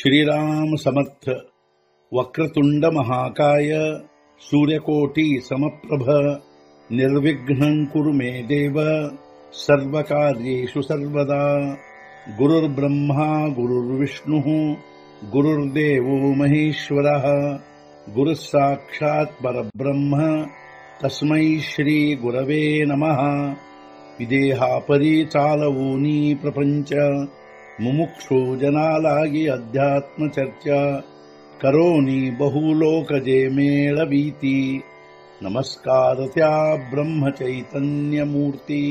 श्रीराम समर्थ। वक्रतुंड महाकाय सूर्यकोटि समप्रभ निर्विघ्नं कुरु मे देव सर्वकार्येषु सर्वदा। गुरुर्ब्रह्मा गुरुर्विष्णुः गुरुर्देवो महेश्वरः गुरुः साक्षात् परब्रह्म तस्मै श्री गुरवे नमः। विदेहापरि चालवूनी प्रपंच मुमुक्षु जनालागी अध्यात्म चर्चा करोनी बहुलोकजे मेळवीती। नमस्कार त्या ब्रह्म चैतन्य मूर्ती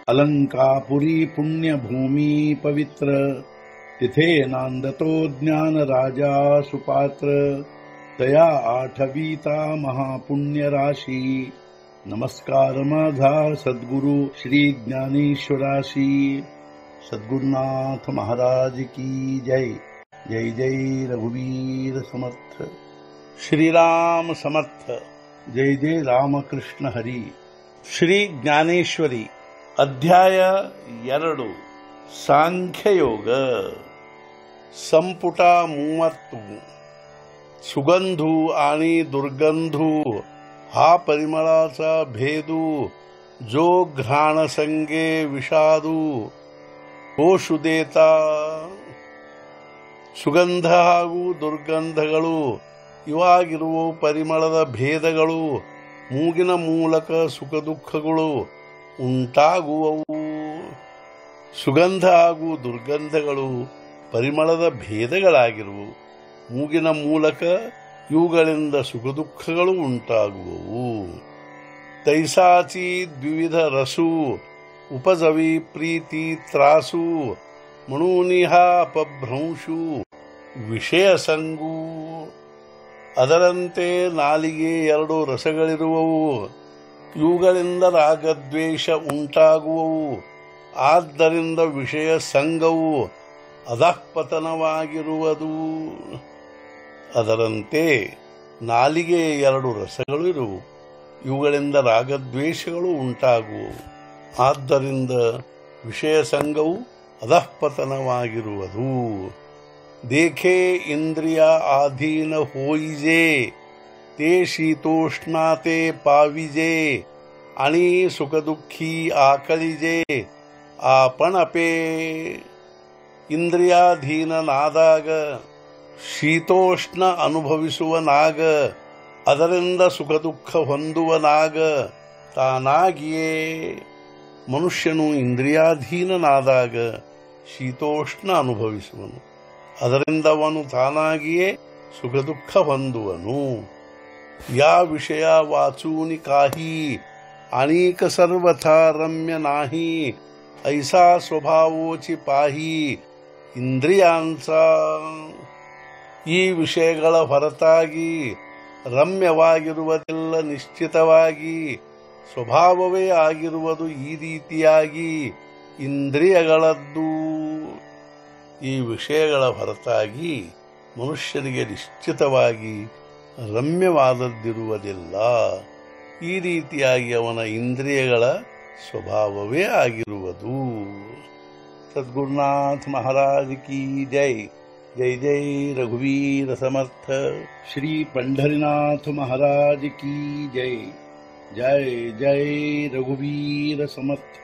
अलंकापुरी पुण्यभूमी पवित्र तिथे नांदतो ज्ञान राजा सुपात्र तया आठवीता महापुण्य राशी। नमस्कार माझा सद्गुरु श्री ज्ञानेश्वराशी। सद्गुरुनाथ महाराज की जय। जय जय रघुवीर समर्थ। श्रीराम समर्थ। जय जय रामकृष्ण हरी। श्री ज्ञानेश्वरी अध्याय 2 सांख्ययोग संपुಟ 30। सुगंधू आणि दुर्गंधू हा परिमळाचा भेदू जो घ्राण संगे विषादू ಕೋಶುದೇತ। ಸುಗಂಧ ಹಾಗೂ ದುರ್ಗಂಧಗಳು ಇವಾಗಿರುವ ಪರಿಮಳದ ಭೇದಗಳು ಮೂಗಿನ ಮೂಲಕ ಸುಖ ದುಃಖಗಳು ಉಂಟಾಗುವವು। ಸುಗಂಧ ಹಾಗೂ ದುರ್ಗಂಧಗಳು ಪರಿಮಳದ ಭೇದಗಳಾಗಿರುವು, ಮೂಗಿನ ಮೂಲಕ ಇವುಗಳಿಂದ ಸುಖ ದುಃಖಗಳು ಉಂಟಾಗುವವು। ತೈಸಾಚಿ ದ್ವಿವಿಧ ರಸು उपजवी प्रीती त्रासू म्हणून हा अपभ्ರಂಶು ವಿಷಯ ಸಂಗೂ। ಅದರಂತೆ ನಾಲಿಗೆ 2 ರಸಗಳಿರುವವು, ಇವುಗಳಿಂದ ರಾಗದ್ವೇಷ ಉಂಟಾಗುವವು, ಆದ್ದರಿಂದ ವಿಷಯ ಸಂಗವು ಅಧಃಪತನವಾಗಿರುವುದು। ಅದರಂತೆ ನಾಲಿಗೆ 2 ರಸಗಳು ಇರುವು, ಇವುಗಳಿಂದ ರಾಗದ್ವೇಷಗಳು ಉಂಟಾಗುವವು, ಆದ್ದರಿಂದ ವಿಷಯ ಸಂಗವು ಅಧಃಪತನವಾಗಿರುವುದು। ದೇಖೆ ಇಂದ್ರಿಯ ಆಧೀನ ಹೋಯಿಜೆ ते शीतोष्णाते पाविजे आणि सुखदुःखी आकळिजे। आपण अपे ಇಂದ್ರಿಯಾಧೀನನಾದಾಗ ಶೀತೋಷ್ಣ ಅನುಭವಿಸುವನಾಗ, ಅದರಿಂದ ಸುಖ ದುಃಖ ಹೊಂದುವನಾಗ ತಾನಾಗಿಯೇ ಮನುಷ್ಯನು ಇಂದ್ರಿಯಾಧೀನನಾದಾಗ ಶೀತೋಷ್ಣ ಅನುಭವಿಸುವನು, ಅದರಿಂದ ಅವನು ತಾನಾಗಿಯೇ ಸುಖ ದುಃಖ ಹೊಂದುವನು। या विषया वाचून काही अनेक सर्वथा रम्य नाही, ऐसा स्वभावोची पाही ಇಂದ್ರಿಯಾಂचा। ಈ ವಿಷಯಗಳ ಹೊರತಾಗಿ ರಮ್ಯವಾಗಿರುವುದಿಲ್ಲ, ನಿಶ್ಚಿತವಾಗಿ ಸ್ವಭಾವವೇ ಆಗಿರುವುದು ಈ ರೀತಿಯಾಗಿ ಇಂದ್ರಿಯಗಳದ್ದು। ಈ ವಿಷಯಗಳ ಹೊರತಾಗಿ ಮನುಷ್ಯನಿಗೆ ನಿಶ್ಚಿತವಾಗಿ ರಮ್ಯವಾದದ್ದಿರುವುದಿಲ್ಲ, ಈ ರೀತಿಯಾಗಿ ಅವನ ಇಂದ್ರಿಯಗಳ ಸ್ವಭಾವವೇ ಆಗಿರುವುದು। सद्गुरुनाथ महाराज की जय। जय जय रघुवीर समर्थ। श्री पंढरीनाथ महाराज की जय। जय जय रघुवीर समर्थ।